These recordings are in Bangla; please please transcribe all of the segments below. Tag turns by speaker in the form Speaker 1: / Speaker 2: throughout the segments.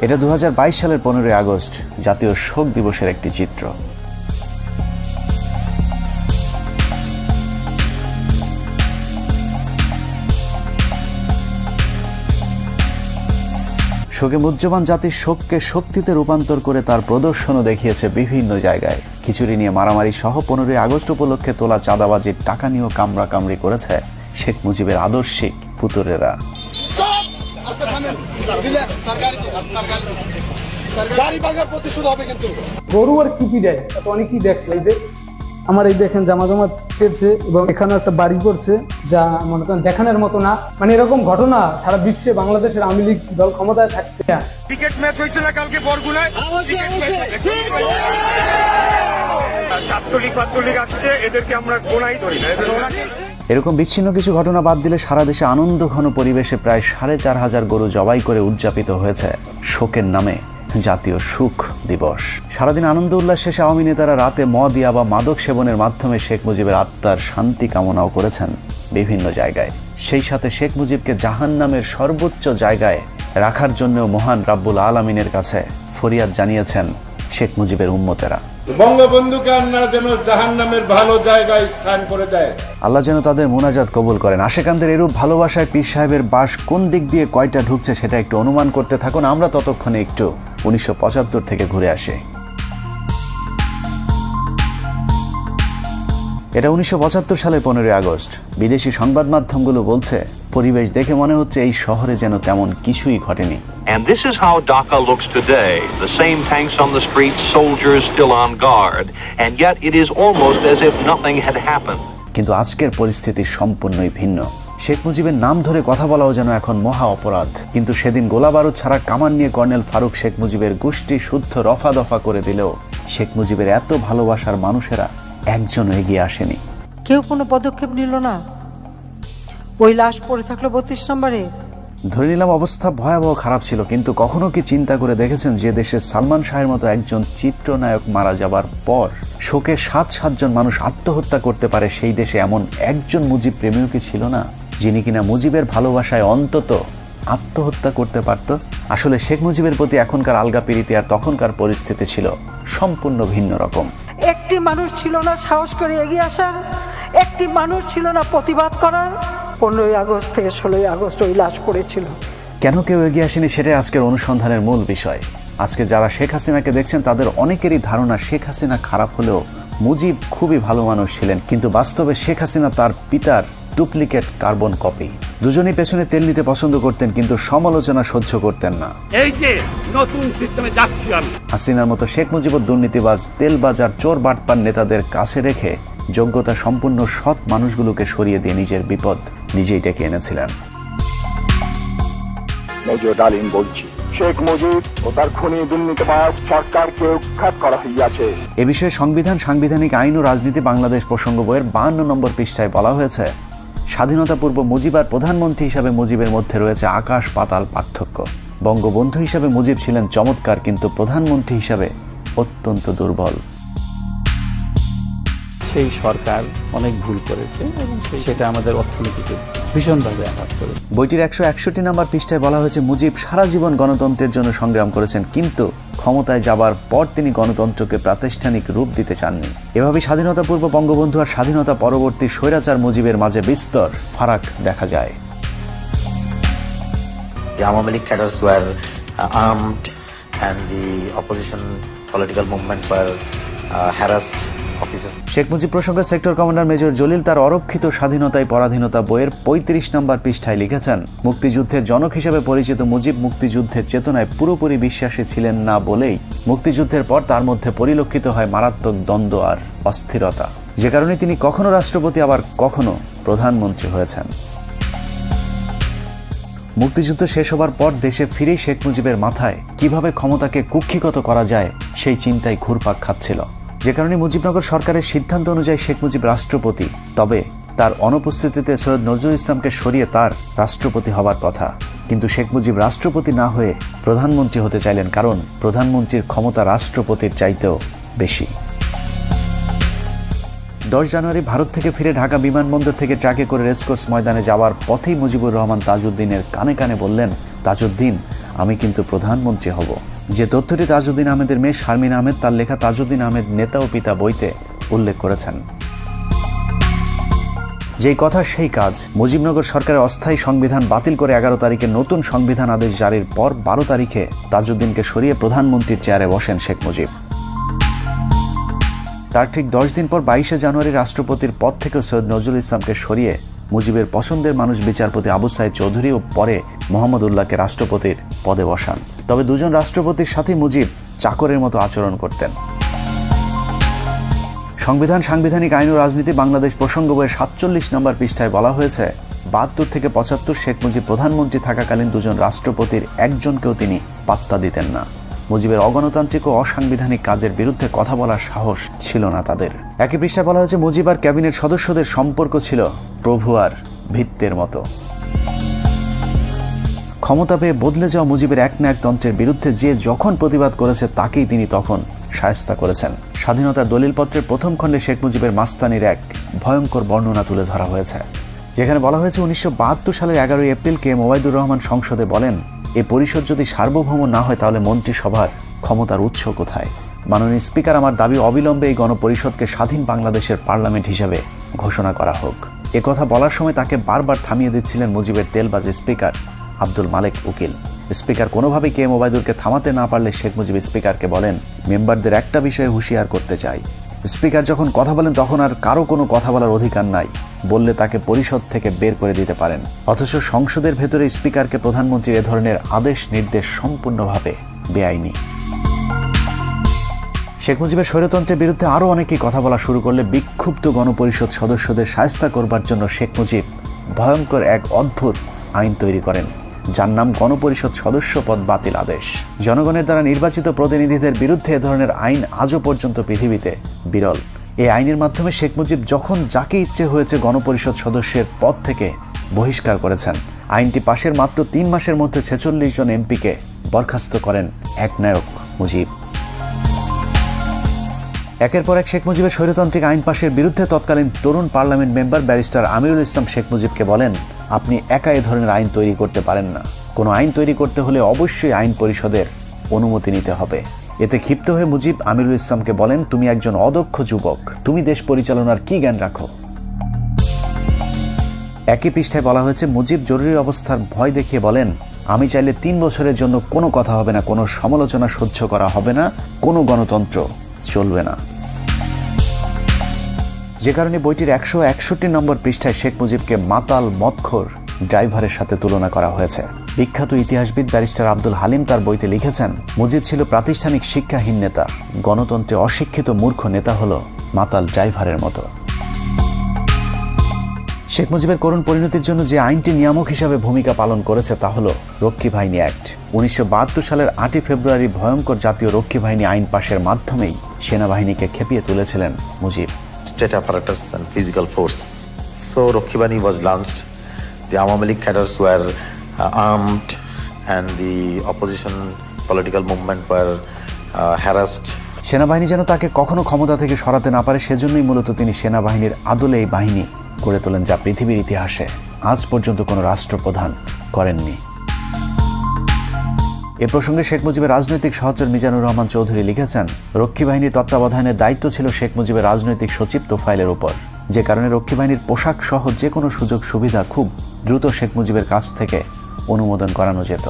Speaker 1: এটা 2022 সালের 15 আগস্ট জাতীয় শোক দিবসের একটি চিত্র। শোকে মুহ্যমান জাতির শোককে শক্তিতে রূপান্তর করে তার প্রদর্শনও দেখিয়েছে বিভিন্ন জায়গায়। খিচুড়ি নিয়ে মারামারি সহ 15 আগস্ট উপলক্ষে তোলা চাঁদাবাজির টাকা নিয়েও কামড়াকামড়ি করেছে শেখ মুজিবের আদর্শিক পুতুরেরা।
Speaker 2: গরু আর কি দেয় অনেকেই দেখছে। এই যে আমার এই দেখেন জামাজামাত ছেড়ছে এবং এখানে একটা বাড়ি করছে, যা মনে করেন দেখানোর মতো না। মানে এরকম ঘটনা সারা বিশ্বে বাংলাদেশের আওয়ামী লীগ দল ক্ষমতায় থাকতে।
Speaker 3: ক্রিকেট ম্যাচ হয়েছিল কালকে বরগুনায়, ছাত্রলীগ আসছে, এদেরকে আমরা গোনাই ধরি না।
Speaker 1: এরকম বিচ্ছিন্ন কিছু ঘটনা বাদ দিলে সারা দেশে আনন্দ ঘন পরিবেশে প্রায় 4,500 গরু জবাই করে উদযাপিত হয়েছে শোকের নামে জাতীয় সুখ দিবস। সারাদিন আনন্দ উল্লাস শেষে আওয়ামী নেতারা রাতে মদ বা মাদক সেবনের মাধ্যমে শেখ মুজিবের আত্মার শান্তি কামনাও করেছেন বিভিন্ন জায়গায়। সেই সাথে শেখ মুজিবকে জাহান্নামের সর্বোচ্চ জায়গায় রাখার জন্য মহান রাব্বুল আলামিনের কাছে ফরিয়াদ জানিয়েছেন শেখ মুজিবের উম্মতেরা।
Speaker 4: বঙ্গবন্ধুকে আল্লাহ যেন জাহান্নামের ভালো জায়গায় স্থান করে দেয়,
Speaker 1: আল্লাহ যেন তাদের মুনাজাত কবুল করেন। আশেকানদের এরূপ ভালোবাসায় পীর সাহেবের বাস কোন দিক দিয়ে কয়টা ঢুকছে সেটা একটু অনুমান করতে থাকুন। আমরা ততক্ষণে একটু 1975 থেকে ঘুরে আসি। এটা 1975 সালের 15 আগস্ট। বিদেশি সংবাদ মাধ্যমগুলো বলছে, পরিবেশ দেখে মনে হচ্ছে এই শহরে যেন তেমন কিছুই ঘটেনি।
Speaker 5: And this is how Dhaka looks today. The same tanks on the streets, soldiers still on guard, and yet it is almost as if nothing had happened.
Speaker 1: কিন্তু আজকের পরিস্থিতি সম্পূর্ণই ভিন্ন। শেখ মুজিবের নাম ধরে কথা বলাও যেন এখন মহা অপরাধ। কিন্তু সেদিন গোলাবারুদ ছাড়া কামান নিয়ে কর্নেল ফারুক শেখ মুজিবের গোষ্ঠী শুদ্ধ রফা দফা করে দিলেও শেখ মুজিবের এত ভালোবাসার মানুষেরা একজনও এগিয়ে আসেনি।
Speaker 6: কেউ কোনো পদক্ষেপ নিল না। ওই লাশ পড়ে থাকলো 32 নম্বরে।
Speaker 1: ধরে নিলাম অবস্থা ভয়াবহ খারাপ ছিল, কিন্তু কখনো কি চিন্তা করে দেখেছেন যে দেশে সালমান শাহের মতো একজন চিত্রনায়ক মারা যাবার পর শোকে 7 জন মানুষ আত্মহত্যা করতে পারে, সেই দেশে এমন একজন মুজিব প্রেমীও কি ছিল না, যিনি কিনা মুজিবের ভালোবাসায় অন্তত আত্মহত্যা করতে পারত? আসলে শেখ মুজিবের প্রতি এখনকার আলগা প্রীতি আর তখনকার পরিস্থিতি ছিল সম্পূর্ণ ভিন্ন রকম।
Speaker 6: একটি মানুষ ছিল না সাহস করে এগিয়ে আসার, একটি মানুষ ছিল না প্রতিবাদ করার। 15 আগস্ট থেকে 16 আগস্ট ওই লাশ পড়েছিল।
Speaker 1: কেন কেউ এগিয়ে আসেনি সেটাই আজকের অনুসন্ধানের মূল বিষয়। আজকে যারা শেখ হাসিনাকে দেখছেন তাদের অনেকেরই ধারণা শেখ হাসিনা খারাপ হলেও মুজিব খুবই ভালো মানুষ ছিলেন, কিন্তু বাস্তবে শেখ হাসিনা তার পিতার ডুপ্লিকেট কার্বন কপি। দুজনেই পেছনে তেল নিতে পছন্দ করতেন, কিন্তু সমালোচনা সহ্য করতেন না।
Speaker 3: এই যে নতুন সিস্টেমে যাচ্ছি আমি।
Speaker 1: হাসিনার মতো শেখ মুজিবুর দুর্নীতিবাজ, তেলবাজার, চোর বাটপার নেতাদের কাছে রেখে যোগ্যতা সম্পূর্ণ সৎ মানুষগুলোকে সরিয়ে দিয়ে নিজের বিপদ নিজেই ডেকে এনেছিলেন।
Speaker 7: মেজর ডালিম বলছি, শেখ মুজিব ও তার খুনি দুর্নীতিবাজ সরকারকে উৎখাত করা হইয়াছে।
Speaker 1: এ বিষয়ে সাংবিধানিক আইন ও রাজনীতি বাংলাদেশ প্রসঙ্গ বইয়ের 52 নম্বর পৃষ্ঠায় বলা হয়েছে, স্বাধীনতা পূর্ব মুজিব আর প্রধানমন্ত্রী হিসাবে মুজিবের মধ্যে রয়েছে আকাশ পাতাল পার্থক্য। বঙ্গবন্ধু হিসাবে মুজিব ছিলেন চমৎকার, কিন্তু প্রধানমন্ত্রী হিসাবে অত্যন্ত দুর্বল।
Speaker 8: সেই সরকার অনেক ভুল করেছে এবং সেটা আমাদের অর্থনীতিকে ভীষণভাবে আঘাত করে।
Speaker 1: বইটির 161 নম্বর পৃষ্ঠায় বলা হয়েছে, মুজিব সারা জীবন গণতন্ত্রের জন্য সংগ্রাম করেছেন, কিন্তু ক্ষমতায় যাবার পর তিনি গণতন্ত্রকে প্রাতিষ্ঠানিক রূপ দিতে চাননি। এভাবে স্বাধীনতা পূর্ব বঙ্গবন্ধু আর স্বাধীনতা পরবর্তী স্বৈরাচার মুজিবের মাঝে বিস্তর ফারাক দেখা যায়।
Speaker 9: The Awami League cadres were armed and the opposition political movement were harassed.
Speaker 1: Sheikh Mujib প্রসঙ্গে সেক্টর কমান্ডার মেজর জলিল তার অরক্ষিত স্বাধীনতায় পরাধীনতা বইয়ের 35 নম্বর পৃষ্ঠায় লিখেছেন, মুক্তিযুদ্ধের জনক হিসেবে পরিচিত মুজিব মুক্তিযুদ্ধের চেতনায় পুরোপুরি বিশ্বাসী ছিলেন না বলেই মুক্তিযুদ্ধের পর তার মধ্যে পরিলক্ষিত হয় মারাত্মক দ্বন্দ্ব আর অস্থিরতা, যে কারণে তিনি কখনো রাষ্ট্রপতি আবার কখনো প্রধানমন্ত্রী হয়েছেন। মুক্তিযুদ্ধ শেষ হবার পর দেশে ফিরেই শেখ মুজিবের মাথায় কিভাবে ক্ষমতাকে কুক্ষিগত করা যায় সেই চিন্তায় ঘুরপাক খাচ্ছিল, যে কারণে মুজিবনগর সরকারের সিদ্ধান্ত অনুযায়ী শেখ মুজিব রাষ্ট্রপতি। তবে তার অনুপস্থিতিতে সৈয়দ নজরুল ইসলামকে সরিয়ে তার রাষ্ট্রপতি হবার কথা, কিন্তু শেখ মুজিব রাষ্ট্রপতি না হয়ে প্রধানমন্ত্রী হতে চাইলেন, কারণ প্রধানমন্ত্রীর ক্ষমতা রাষ্ট্রপতির চাইতেও বেশি। 10 জানুয়ারি ভারত থেকে ফিরে ঢাকা বিমানবন্দর থেকে ট্রাকে করে রেসকোর্স ময়দানে যাওয়ার পথেই মুজিবুর রহমান তাজউদ্দিনের কানে কানে বললেন, তাজউদ্দিন আমি কিন্তু প্রধানমন্ত্রী হব। যে তথ্যটি তাজউদ্দিন আহমেদের মেয়ে শারমিন আহমেদ তার লেখা তাজউদ্দিন আহমেদ নেতা ও পিতা বইতে উল্লেখ করেছেন। যেই কথা সেই কাজ। মুজিবনগর সরকারের অস্থায়ী সংবিধান বাতিল করে 11 তারিখে নতুন সংবিধান আদেশ জারির পর 12 তারিখে তাজউদ্দিনকে সরিয়ে প্রধানমন্ত্রীর চেয়ারে বসেন শেখ মুজিব। তার ঠিক 10 দিন পর 22শে জানুয়ারি রাষ্ট্রপতির পদ থেকে সৈয়দ নজরুল ইসলামকে সরিয়ে মুজিবের পছন্দের মানুষ বিচারপতি আবু সাইদ চৌধুরী ও পরে মোহাম্মদ উল্লাহকে রাষ্ট্রপতির পদে বসান। তবে দুজন রাষ্ট্রপতির সাথে মুজিব চাকরের মতো আচরণ করতেন। সংবিধান, সাংবিধানিক আইন ও রাজনীতি বাংলাদেশ প্রসঙ্গ বইয়ের 47 নম্বর পৃষ্ঠায় বলা হয়েছে, 72 থেকে 75 শেখ মুজিব প্রধানমন্ত্রী থাকাকালীন দুজন রাষ্ট্রপতির একজনকেও তিনি পাত্তা দিতেন না। মুজিবের অগণতান্ত্রিক ও অসাংবিধানিক কাজের বিরুদ্ধে কথা বলার সাহস ছিল না তাদের। একই পৃষ্ঠায় বলা হয়েছে, মুজিব আর ক্যাবিনেট সদস্যদের সম্পর্ক ছিল প্রভু আর ভিত্তের মতো। ক্ষমতা পেয়ে বদলে যাওয়া মুজিবের একনায়কতন্ত্রের বিরুদ্ধে যে যখন প্রতিবাদ করেছে তাকেই তিনি তখন শায়েস্তা করেছেন। স্বাধীনতার দলিলপত্রের প্রথম খণ্ডে শেখ মুজিবের মাস্তানির এক ভয়ঙ্কর বর্ণনা তুলে ধরা হয়েছে, যেখানে বলা হয়েছে 1972 সালের 11 এপ্রিল কে ওবায়দুর রহমান সংসদে বলেন, এই পরিষদ যদি সার্বভৌম না হয় তাহলে মন্ত্রিসভার ক্ষমতার উৎস কোথায়? মাননীয় স্পিকার, আমার দাবি অবিলম্বে এই গণপরিষদকে স্বাধীন বাংলাদেশের পার্লামেন্ট হিসেবে ঘোষণা করা হোক। কথা বলার সময় তাকে বারবার থামিয়ে দিচ্ছিলেন মুজিবের তেলবাজ স্পিকার আব্দুল মালেক উকিল। স্পিকার কোনোভাবেই কে ওবায়দুরকে থামাতে না পারলে শেখ মুজিব স্পিকারকে বলেন, মেম্বারদের একটা বিষয়ে হুঁশিয়ার করতে চাই, স্পিকার যখন কথা বলেন তখন আর কারো কোনো কথা বলার অধিকার নাই, বললে তাকে পরিষদ থেকে বের করে দিতে পারেন। অথচ সংসদের ভেতরে স্পিকারকে প্রধানমন্ত্রীর এ ধরনের আদেশ নির্দেশ সম্পূর্ণভাবে বেআইনি। শেখ মুজিবের স্বৈরতন্ত্রের বিরুদ্ধে আরও অনেকেই কথা বলা শুরু করলে বিক্ষুব্ধ গণপরিষদ সদস্যদের শায়েস্তা করবার জন্য শেখ মুজিব ভয়ঙ্কর এক অদ্ভুত আইন তৈরি করেন, যার নাম গণপরিষদ সদস্য পদ বাতিল আদেশ। জনগণের দ্বারা নির্বাচিত প্রতিনিধিদের বিরুদ্ধে এ ধরনের আইন আজও পর্যন্ত পৃথিবীতে বিরল। এই আইনের মাধ্যমে শেখ মুজিব যখন যাকে ইচ্ছে হয়েছে গণপরিষদ সদস্যের পদ থেকে বহিষ্কার করেছেন। আইনটি পাশের মাত্র 3 মাসের মধ্যে 46 জন এমপিকে বরখাস্ত করেন একনায়ক মুজিব। একের পর এক শেখ মুজিবের স্বৈরতান্ত্রিক আইন পাশের বিরুদ্ধে তৎকালীন তরুণ parliament member barrister Amirul Islam Sheikh মুজিবকে বলেন, আপনি একা এ ধরনের আইন তৈরি করতে পারেন না, কোনো আইন তৈরি করতে হলে অবশ্যই আইন পরিষদের অনুমতি নিতে হবে। এতে ক্ষিপ্ত হয়ে মুজিব আমিরুল ইসলামকে বলেন, তুমি একজন অদক্ষ যুবক, তুমি দেশ পরিচালনার কি জ্ঞান রাখো? একই পৃষ্ঠায় বলা হয়েছে, মুজিব জরুরি অবস্থার ভয় দেখিয়ে বলেন, আমি চাইলে 3 বছরের জন্য কোনো কথা হবে না, কোনো সমালোচনা সহ্য করা হবে না, কোনো গণতন্ত্র চলবে না। যে কারণে বইটির 161 নম্বর পৃষ্ঠায় শেখ মুজিবকে মাতাল মদখোর ড্রাইভারের সাথে তুলনা করা হয়েছে। বিখ্যাত ইতিহাসবিদ ব্যারিস্টার আব্দুল হালিম তার বইতে লিখেছেন, মুজিব ছিল প্রাতিষ্ঠানিক শিক্ষাহীন নেতা, গণতন্ত্রে অশিক্ষিত মূর্খ নেতা হলো মাতাল ড্রাইভারের মতো। শেখ মুজিবের করুণ পরিণতির জন্য যে আইনটি নিয়ামক হিসাবে ভূমিকা পালন করেছে তা হলো রক্ষী বাহিনী অ্যাক্ট। 1972 সালের 8 ফেব্রুয়ারি ভয়ঙ্কর জাতীয় রক্ষী বাহিনী আইন পাশের মাধ্যমেই সেনাবাহিনীকে খেপিয়ে তুলেছিলেন Mujib.
Speaker 9: State apparatus and physical force. So Rakhi Bahini was launched. The Awami League cadres were armed and the opposition political movement were harassed.
Speaker 1: সেনাবাহিনী যেন তাকে কখনো ক্ষমতা থেকে সরাতে না পারে, সেজন্যই মূলত তিনি সেনাবাহিনীর আদলে এই বাহিনী গড়ে তোলেন, যা পৃথিবীর ইতিহাসে আজ পর্যন্ত কোনো রাষ্ট্রপ্রধান করেননি। এ প্রসঙ্গে শেখ মুজিবের রাজনৈতিক সহচর মিজানুর রহমান চৌধুরী লিখেছেন, রক্ষী বাহিনীর তত্ত্বাবধানের দায়িত্ব ছিল শেখ মুজিবের রাজনৈতিক সচিব তোফায়েলের উপর, যে কারণে রক্ষী বাহিনীর পোশাক সহ যে কোনো সুযোগ সুবিধা খুব দ্রুত শেখ মুজিবের কাছ থেকে অনুমোদন করানো যেত।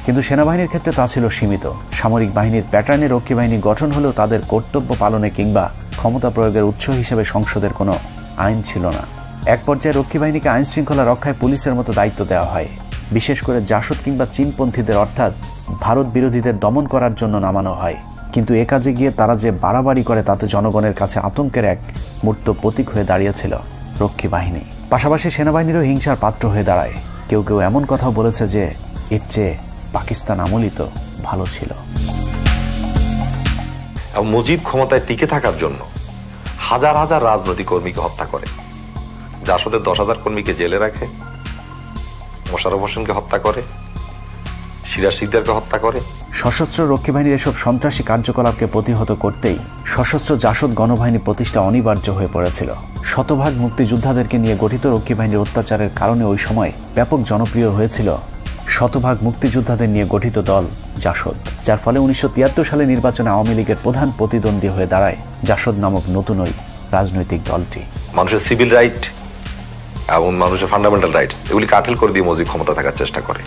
Speaker 1: কিন্তু সেনাবাহিনীর ক্ষেত্রে তা ছিল সীমিত। সামরিক বাহিনীর প্যাটার্নে রক্ষী বাহিনী গঠন হলেও তাদের কর্তব্য পালনে কিংবা ক্ষমতা প্রয়োগের উৎস হিসেবে সংসদের কোনো আইন ছিল না। এক পর্যায়ে রক্ষী বাহিনীকে আইন শৃঙ্খলা রক্ষায় পুলিশের মতো দায়িত্ব দেওয়া হয়, বিশেষ করে জাসদ কিংবা চীনপন্থীদের অর্থাৎ ভারত বিরোধীদের দমন করার জন্য নামানো হয়। কিন্তু এ কাজে গিয়ে তারা যে বাড়াবাড়ি করে তাতে জনগণের কাছে আতঙ্কের এক মূর্ত প্রতীক হয়ে দাঁড়িয়েছিল রক্ষী বাহিনী। পাশাপাশি সেনাবাহিনীরও হিংসার পাত্র হয়ে দাঁড়ায়। কেউ কেউ এমন কথাও বলেছে যে এর চেয়ে পাকিস্তান আমলই তো ভালো ছিল।
Speaker 10: মুজিব ক্ষমতায় টিকে থাকার জন্য হাজার হাজার রাজনৈতিক কর্মীকে হত্যা করে, জাসদের 10,000 কর্মীকে জেলে রাখে, মোশাররফ হোসেনকে হত্যা করে, সিরাজ শিকদারকে হত্যা করে।
Speaker 1: সশস্ত্র রক্ষী বাহিনীর এসব সন্ত্রাসী কার্যকলাপকে প্রতিহত করতেই সশস্ত্র জাসদ গণবাহিনী প্রতিষ্ঠা অনিবার্য হয়ে পড়েছিল। শতভাগ মুক্তিযোদ্ধাদেরকে নিয়ে গঠিত রক্ষী বাহিনীর অত্যাচারের কারণে ওই সময় ব্যাপক জনপ্রিয় হয়েছিল শতভাগ মুক্তিযোদ্ধাদের নিয়ে গঠিত দল জাসদ, যার ফলে 1973 সালে নির্বাচনে আওয়ামী লীগের প্রধান প্রতিদ্বন্দ্বী হয়ে দাঁড়ায় জাসদ নামক নতুন ওই রাজনৈতিক দলটি।
Speaker 10: মানুষের সিভিল রাইট এবং মানুষের ফান্ডামেন্টাল রাইটস এগুলি কাঠিল করে দিয়ে মুজিব ক্ষমতা থাকার চেষ্টা করে।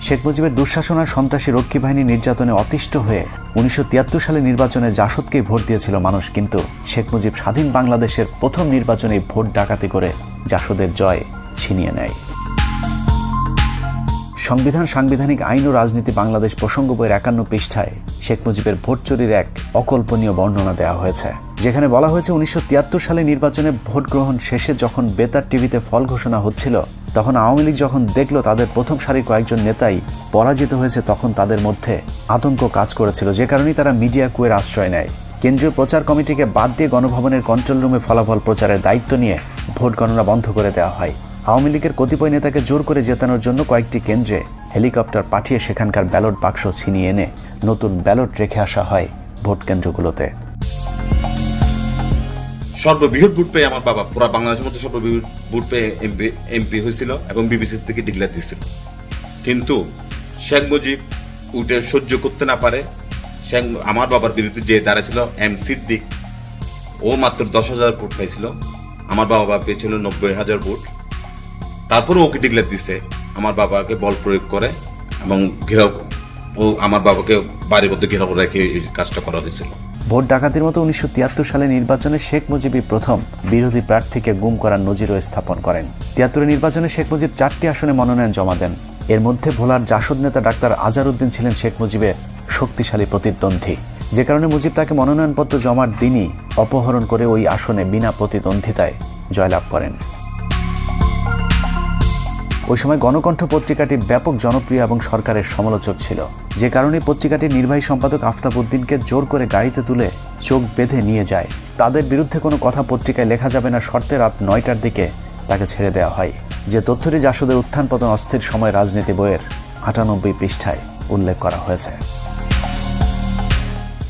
Speaker 1: শেখ মুজিবের দুঃশাসন আর সন্ত্রাসী রক্ষী বাহিনী নির্যাতনে অতিষ্ঠ হয়ে 1973 সালে নির্বাচনে জাসদকেই ভোট দিয়েছিল মানুষ, কিন্তু শেখ মুজিব স্বাধীন বাংলাদেশের প্রথম নির্বাচনে ভোট ডাকাতি করে জাসদের জয় ছিনিয়ে নেয়। সংবিধান, সাংবিধানিক আইন ও রাজনীতি বাংলাদেশ প্রসঙ্গ বইয়ের 51 পৃষ্ঠায় শেখ মুজিবের ভোট চুরির এক অকল্পনীয় বর্ণনা দেওয়া হয়েছে, যেখানে বলা হয়েছে 1973 সালে নির্বাচনে ভোট গ্রহণ শেষে যখন বেতার টিভিতে ফল ঘোষণা হচ্ছিল, তখন আওয়ামী লীগ যখন দেখল তাদের প্রথম সারির কয়েকজন নেতাই পরাজিত হয়েছে, তখন তাদের মধ্যে আতঙ্ক কাজ করেছিল, যে কারণেই তারা মিডিয়া কুয়ের আশ্রয় নেয়। কেন্দ্রীয় প্রচার কমিটিকে বাদ দিয়ে গণভবনের কন্ট্রোল রুমে ফলাফল প্রচারের দায়িত্ব নিয়ে ভোট গণনা বন্ধ করে দেওয়া হয়। আওয়ামী লীগের কতিপয় নেতাকে জোর করে জেতানোর জন্য কয়েকটি কেন্দ্রে হেলিকপ্টার পাঠিয়ে সেখানকার ব্যালট বাক্স ছিনিয়ে এনে নতুন ব্যালট রেখে আসা হয় ভোট কেন্দ্রগুলোতে।
Speaker 11: সর্ববৃহৎ ভোট পেয়ে আমার বাবা পুরা বাংলাদেশের মধ্যে সর্ববৃহৎ ভোট পেয়ে এমপি হয়েছিল এবং বিবিসি থেকে ডিক্লেয়ার দিয়েছিল। কিন্তু শেখ মুজিব উঠে সহ্য করতে না পারে আমার বাবার বিরুদ্ধে যে দাঁড়াছিল এম সিদ্দিক, ও মাত্র 10,000 ভোট পাইছিল, আমার বাবা পেয়েছিল 90,000 ভোট। তারপরে ওকে ডিক্লেয়ার দিছে, আমার বাবাকে বল প্রয়োগ করে এবং ঘেরাও, ও আমার বাবাকে বাড়ির মধ্যে ঘেরাও রেখে এই কাজটা করা হয়েছিল।
Speaker 1: ভোট ডাকাতির মতো 1973 সালে নির্বাচনে শেখ মুজিবই প্রথম বিরোধী প্রার্থীকে গুম করার নজিরও স্থাপন করেন। 73 নির্বাচনে শেখ মুজিব 4টি আসনে মনোনয়ন জমা দেন। এর মধ্যে ভোলার জাসদ নেতা ডাক্তার আজারউদ্দিন ছিলেন শেখ মুজিবের শক্তিশালী প্রতিদ্বন্দ্বী, যে কারণে মুজিব তাকে মনোনয়নপত্র জমার দিনই অপহরণ করে ওই আসনে বিনা প্রতিদ্বন্দ্বিতায় জয়লাভ করেন। ওই সময় গণকণ্ঠ পত্রিকাটি ব্যাপক জনপ্রিয় এবং সরকারের সমালোচক ছিল, যে কারণে পত্রিকাটির নির্বাহী সম্পাদক আফতাব উদ্দিনকে জোর করে গাড়িতে তুলে চোখ বেঁধে নিয়ে যায়। তাদের বিরুদ্ধে কোনো কথা পত্রিকায় লেখা যাবে না শর্তে রাত 9টার দিকে তাকে ছেড়ে দেওয়া হয়, যে তথ্যটি জাসদের উত্থান পতন অস্থির সময় রাজনীতি বইয়ের 98 পৃষ্ঠায় উল্লেখ করা হয়েছে।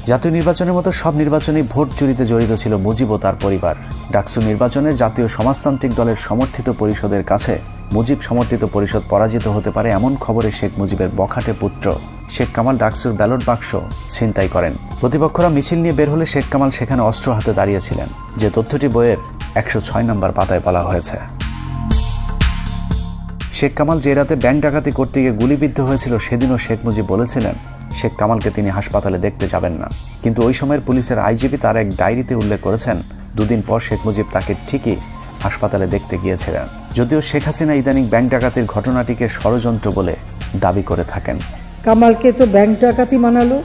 Speaker 1: জাতীয় নির্বাচনের মতো সব নির্বাচনেই ভোট চুরিতে জড়িত ছিল মুজিব ও তার পরিবার। ডাকসু নির্বাচনের জাতীয় সমাজতান্ত্রিক দলের সমর্থিত পরিষদের কাছে মুজিব সমর্থিত পরিষদ পরাজিত হতে পারে এমন খবরে শেখ মুজিবের বখাটে পুত্র শেখ কামাল ডাকসুর ব্যালট বাক্স ছিনতাই করেন। প্রতিপক্ষরা মিছিল নিয়ে বের হলে শেখ কামাল সেখানে অস্ত্র হাতে দাঁড়িয়েছিলেন, যে তথ্যটি বইয়ের 106 নম্বর পাতায় বলা হয়েছে। শেখ কামাল যে রাতে ব্যাংক ডাকাতি করতে গিয়ে গুলিবিদ্ধ হয়েছিল, সেদিনও শেখ মুজিব বলেছিলেন শেখ কামালকে তিনি হাসপাতালে দেখতে যাবেন না, কিন্তু ওই সময়ের পুলিশের আইজিপি তার এক ডায়েরিতে উল্লেখ করেছেন 2 দিন পর শেখ মুজিব তাকে ঠিকই হাসপাতালে দেখতে গিয়েছিলেন, যদিও শেখ হাসিনা ইদানিং ব্যাংক ডাকাতির ঘটনাটিকে ষড়যন্ত্র বলে দাবি করে থাকেন।
Speaker 6: কামালকে তো ব্যাংক ডাকাতি মানালো,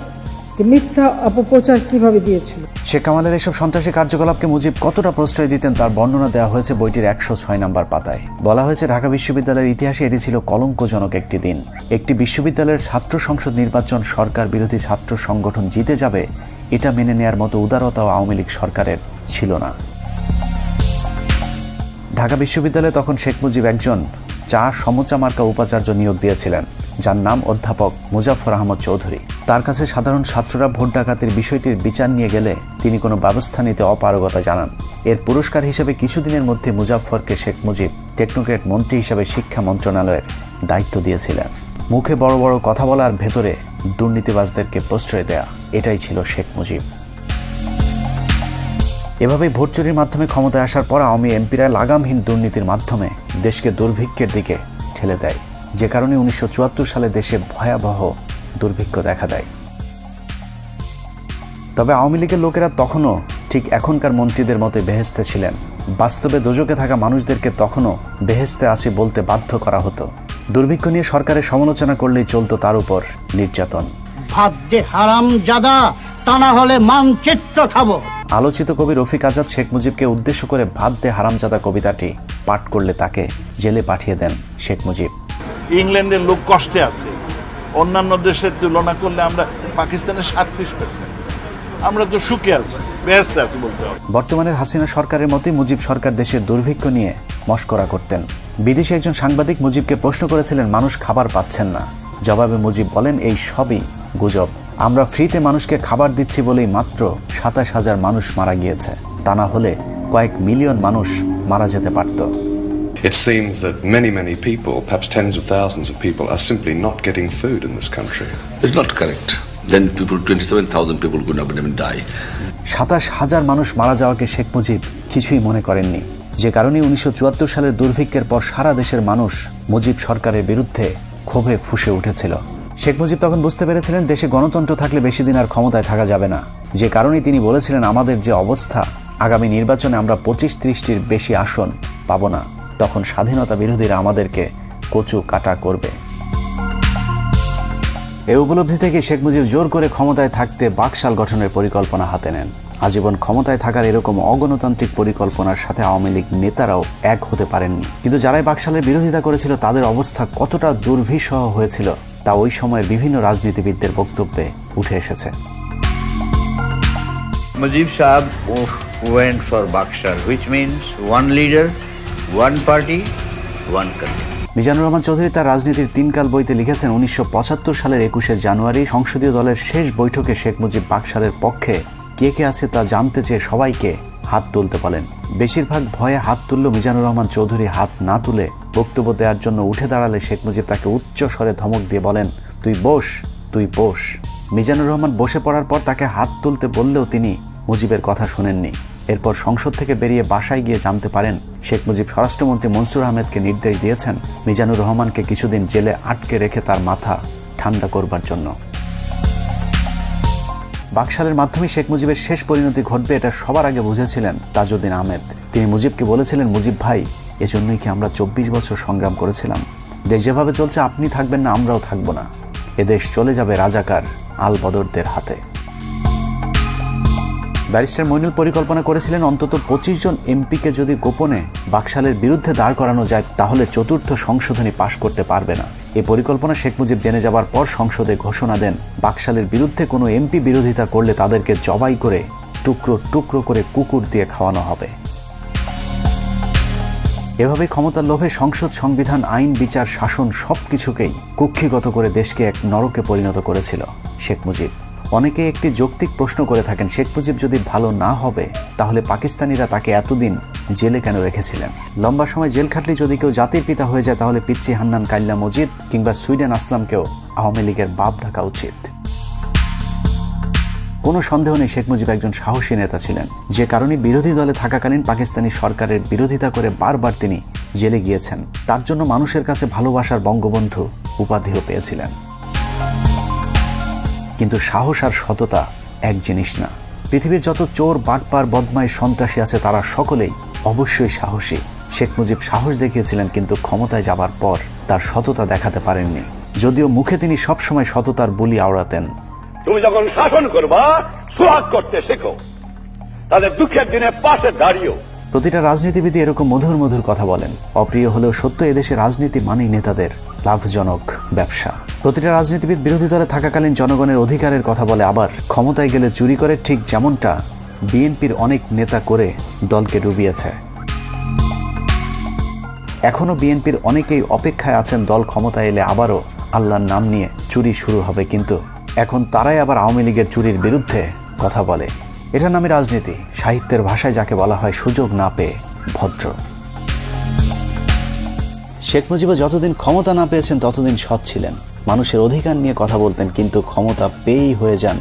Speaker 6: যে মিথ্যা অপপ্রচার কিভাবে দিয়েছিল।
Speaker 1: শেখ কামালের এসব সন্ত্রাসী কার্যকলাপকে মুজিব কতটা প্রশ্রয় দিতেন তার বর্ণনা দেওয়া হয়েছে বইটির 106 নম্বর পাতায়। বলা হয়েছে, ঢাকা বিশ্ববিদ্যালয়ের ইতিহাসে এটি ছিল কলঙ্কজনক একটি দিন। একটি বিশ্ববিদ্যালয়ের ছাত্র সংসদ নির্বাচন সরকার বিরোধী ছাত্র সংগঠন জিতে যাবে, এটা মেনে নেয়ার মতো উদারতাও আওয়ামী লীগ সরকারের ছিল না। ঢাকা বিশ্ববিদ্যালয়ে তখন শেখ মুজিব একজন সমুচা মার্কা উপাচার্য নিয়োগ দিয়েছিলেন, যার নাম অধ্যাপক মুজাফফর আহমদ চৌধুরী। তার কাছে সাধারণ ছাত্ররা ভোট ডাকাতির বিষয়টির বিচার নিয়ে গেলে তিনি কোনো ব্যবস্থা নিতে অপারগতা জানান। এর পুরস্কার হিসেবে কিছুদিনের মধ্যে মুজাফফরকে শেখ মুজিব টেকনোক্রেট মন্ত্রী হিসেবে শিক্ষা মন্ত্রণালয়ের দায়িত্ব দিয়েছিলেন। মুখে বড় বড় কথা বলার ভেতরে দুর্নীতিবাজদেরকে প্রশ্রয় দেয়া, এটাই ছিল শেখ মুজিব। এভাবেই ভোট চুরির মাধ্যমে ক্ষমতায় আসার পর আওয়ামী এমপিরা লাগামহীন দুর্নীতির মাধ্যমে দেশকে দুর্ভিক্ষের দিকে ঠেলে দেয়, যে কারণে 1974 সালে দেশে ভয়াবহ দুর্ভিক্ষ দেখা দেয়। তবে আওয়ামী লীগের লোকেরা তখনও ঠিক এখনকার মন্ত্রীদের মতো বেহেশতে ছিলেন। বাস্তবে দোজকে থাকা মানুষদেরকে তখনও বেহেশতে আসি বলতে বাধ্য করা হতো। দুর্ভিক্ষ নিয়ে সরকারের সমালোচনা করলেই চলতো তার উপর নির্যাতন।
Speaker 12: ভাত দে হারামজাদা, তা না হলে মানচিত্র খাবো।
Speaker 1: আলোচিত কবি রফিক আজাদ শেখ মুজিবকে উদ্দেশ্য করে ভাত দে হারামজাদা কবিতাটি পাঠ করলে তাকে জেলে পাঠিয়ে দেন শেখ মুজিব।
Speaker 4: ইংল্যান্ডের লোক কষ্টে আছে, অন্যান্য দেশের তুলনা করলে আমরা পাকিস্তানের 37%, আমরা তো সুখে আছি, বেহেশতে আছি বলতে হবে।
Speaker 1: বর্তমানের হাসিনা সরকারের মতোই মুজিব সরকার দেশের দুর্ভিক্ষ নিয়ে মশকরা করতেন। বিদেশি একজন সাংবাদিক মুজিবকে প্রশ্ন করেছিলেন মানুষ খাবার পাচ্ছেন না। জবাবে মুজিব বলেন, এই সবই গুজব। আমরা ফ্রিতে মানুষকে খাবার দিচ্ছি বলেই মাত্র 27,000 মানুষ মারা গিয়েছে, তা না হলে কয়েক মিলিয়ন মানুষ মারা যেতে পারত।
Speaker 13: it seems that many people, perhaps tens of thousands of people, are simply not getting food in this country.
Speaker 14: It's not correct. Then 27,000 people could not even die.
Speaker 1: 27,000 মানুষ মারা যাওয়াকে শেখ মুজিব কিছুই মনে করেননি, যে কারণে 1974 সালের দুর্ভিক্ষের পর সারা দেশের মানুষ মুজিব সরকারের বিরুদ্ধে ক্ষোভে ফুঁসে উঠেছিল। শেখ মুজিব তখন বুঝতে পেরেছিলেন দেশে গণতন্ত্র থাকলে বেশি দিন আর ক্ষমতায় থাকা যাবে না, যে কারণে তিনি বলেছিলেন আমাদের যে অবস্থা, আগামী নির্বাচনে আমরা 25-30টির বেশি আসন পাব না, তখন স্বাধীনতা বিরোধীরা আমাদেরকে কচু কাটা করবে। এই উপলব্ধি থেকে শেখ মুজিব জোর করে ক্ষমতায় থাকতে বাকশাল গঠনের পরিকল্পনা হাতে নেন। আজীবন ক্ষমতায় থাকার এরকম অগণতান্ত্রিক পরিকল্পনার সাথে আওয়ামী লীগ নেতারাও এক হতে পারেননি, কিন্তু যারাই বাকশালের বিরোধিতা করেছিল তাদের অবস্থা কতটা দুর্বিষহ হয়েছিল তা ওই সময়ের বিভিন্ন রাজনীতিবিদদের বক্তব্যে উঠে এসেছে।
Speaker 15: Mujib Saab went for Bakshal, which means one leader, one party, one country.
Speaker 1: Mizanur Rahman Chowdhury তার রাজনীতির 3 কাল বইতে লিখেছেন 1975 সালের 21শে জানুয়ারি সংসদীয় দলের শেষ বৈঠকে শেখ মুজিব বাকশালের পক্ষে কে কে আছে তা জানতে চেয়ে সবাইকে হাত তুলতে বলেন। বেশিরভাগ ভয়ে হাত তুলল মিজানুর রহমান চৌধুরী হাত না তুলে বক্তব্য দেওয়ার জন্য উঠে দাঁড়ালে শেখ মুজিব তাকে উচ্চ স্বরে ধমক দিয়ে বলেন, তুই বস, তুই বস। মিজানুর রহমান বসে পড়ার পর তাকে হাত তুলতে বললেও তিনি মুজিবের কথা শুনেননি। এরপর সংসদ থেকে বেরিয়ে বাসায় গিয়ে জানতে পারেন শেখ মুজিব স্বরাষ্ট্রমন্ত্রী মনসুর আহমেদকে নির্দেশ দিয়েছেন মিজানুর রহমানকে কিছুদিন জেলে আটকে রেখে তার মাথা ঠান্ডা করবার জন্য। বাকশালের মাধ্যমে শেখ মুজিবের শেষ পরিণতি ঘটবে এটা সবার আগে বুঝেছিলেন তাজউদ্দিন আহমেদ। তিনি মুজিবকে বলেছিলেন, মুজিব ভাই, এজন্যই কি আমরা 24 বছর সংগ্রাম করেছিলাম? দেশ যেভাবে চলছে আপনি থাকবেন না, আমরাও থাকবো না। এদেশ চলে যাবে রাজাকার আল বদরদের হাতে। ব্যারিস্টার মইনুল পরিকল্পনা করেছিলেন অন্তত 25 জন এমপিকে যদি গোপনে বাকশালের বিরুদ্ধে দাঁড় করানো যায় তাহলে চতুর্থ সংশোধনী পাশ করতে পারবে না। এই পরিকল্পনা শেখ মুজিব জেনে যাবার পর সংসদে ঘোষণা দেন বাকশালের বিরুদ্ধে কোনো এমপি বিরোধিতা করলে তাদেরকে জবাই করে টুকরো টুকরো করে কুকুর দিয়ে খাওয়ানো হবে। এভাবে ক্ষমতার লোভে সংসদ, সংবিধান, আইন, বিচার, শাসন সবকিছুকেই কুক্ষিগত করে দেশকে এক নরকে পরিণত করেছিল শেখ মুজিব। অনেকে একটি যৌক্তিক প্রশ্ন করে থাকেন, শেখ মুজিব যদি ভালো না হবে তাহলে পাকিস্তানিরা তাকে এতদিন জেলে কেন রেখেছিলেন? লম্বা সময় জেল খাটলে যদি কেউ জাতির পিতা হয়ে যায় তাহলে পিচ্চি হান্নান কাইল্লা মজিদ কিংবা সুইডেন আসলামকেও আওয়ামী লীগের বাপ ডাকা উচিত। কোনো সন্দেহ নেই শেখ মুজিব একজন সাহসী নেতা ছিলেন, যে কারণে বিরোধী দলে থাকাকালীন পাকিস্তানি সরকারের বিরোধিতা করে বারবার তিনি জেলে গিয়েছেন। তার জন্য মানুষের কাছে ভালোবাসার বঙ্গবন্ধু উপাধিও পেয়েছিলেন। কিন্তু সাহস আর সততা এক জিনিস না। পৃথিবীর যত চোর, বাটপার, বদমাই, সন্ত্রাসী আছে তারা সকলেই অবশ্যই সাহসী। শেখ মুজিব সাহস দেখিয়েছিলেন, কিন্তু ক্ষমতায় যাবার পর তার সততা দেখাতে পারেননি, যদিও মুখে তিনি সবসময় সততার বুলি আওড়াতেন।
Speaker 3: তুমি যখন শাসন করবা সোহাগ করতে শেখো, তাদের দুঃখের দিনে পাশে দাঁড়িয়েও।
Speaker 1: প্রতিটা রাজনীতিবিদ এরকম মধুর মধুর কথা বলেন। অপ্রিয় হলেও সত্য, এদেশে রাজনীতি মানেই নেতাদের লাভজনক ব্যবসা। প্রতিটা রাজনীতিবিদ বিরোধী দলে থাকাকালীন জনগণের অধিকারের কথা বলে, আবার ক্ষমতায় গেলে চুরি করে, ঠিক যেমনটা বিএনপির অনেক নেতা করে দলকে ডুবিয়েছে। এখনো বিএনপির অনেকেই অপেক্ষায় আছেন দল ক্ষমতায় এলে আবারও আল্লাহর নাম নিয়ে চুরি শুরু হবে, কিন্তু এখন তারাই আবার আওয়ামী লীগের চুরির বিরুদ্ধে কথা বলে। এটার নামই রাজনীতি, সাহিত্যের ভাষায় যাকে বলা হয় সুযোগ না পেয়ে ভদ্র। শেখ মুজিবও যতদিন ক্ষমতা না পেয়েছেন ততদিন সৎ ছিলেন, মানুষের অধিকার নিয়ে কথা বলতেন, কিন্তু ক্ষমতা পেয়েই হয়ে যান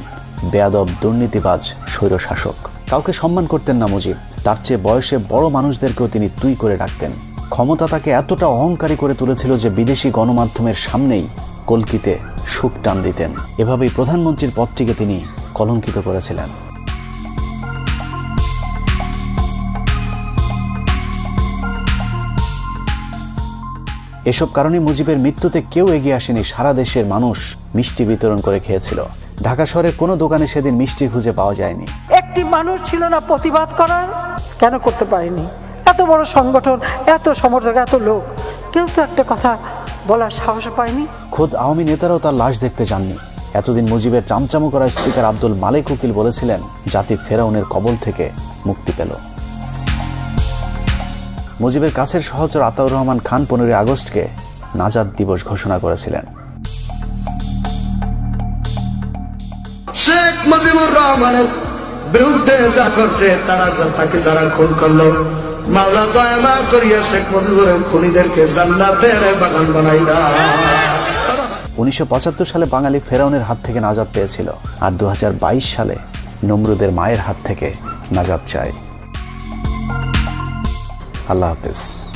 Speaker 1: বেয়াদব, দুর্নীতিবাজ, স্বৈরশাসক। কাউকে সম্মান করতেন না মুজিব, তার চেয়ে বয়সে বড় মানুষদেরকেও তিনি তুই করে ডাকতেন। ক্ষমতা তাকে এতটা অহংকারী করে তুলেছিল যে বিদেশি গণমাধ্যমের সামনেই কলকিতে সুখ টান দিতেন। এভাবেই প্রধানমন্ত্রীর পদটিকে তিনি কলঙ্কিত করেছিলেন। এসব কারণে মুজিবের মৃত্যুতে কেউ এগিয়ে আসেনি। সারা দেশের মানুষ মিষ্টি বিতরণ করে খেয়েছিল। ঢাকা শহরের কোনো দোকানে সেদিন মিষ্টি খুঁজে পাওয়া যায়নি।
Speaker 6: একটি মানুষ ছিল না প্রতিবাদ করার? কেন করতে পারেনি? এত বড় সংগঠন, এত সমর্থক, এত লোক, কেউ তো একটা কথা বলার সাহস পায়নি।
Speaker 1: খোদ আওয়ামী নেতারাও তার লাশ দেখতে যাননি। এতদিন মুজিবের চামচামো করা স্পিকার আব্দুল মালেক উকিল বলেছিলেন জাতি ফেরাউনের কবল থেকে মুক্তি পেল। মুজিবের কাছের সহচর আতাউর রহমান খান 15 আগস্টকে নাজাত দিবস ঘোষণা করেছিলেন।
Speaker 16: শেখ মুজিবুর রহমানের বিরুদ্ধে যা করছে, তাকে যারা খুন করলো, মাওলা দয়া মাফ করিয়া শেখ মুজিবুরের খুনিদেরকে জান্নাতের বাগান বানাই দাও।
Speaker 1: 1975 সালে বাঙালি ফেরাউনের হাত থেকে নাজাত পেয়েছিল, আর 2022 সালে নমরুদের মায়ের হাত থেকে নাজাত চায়। আল্লাহ হাফেজ।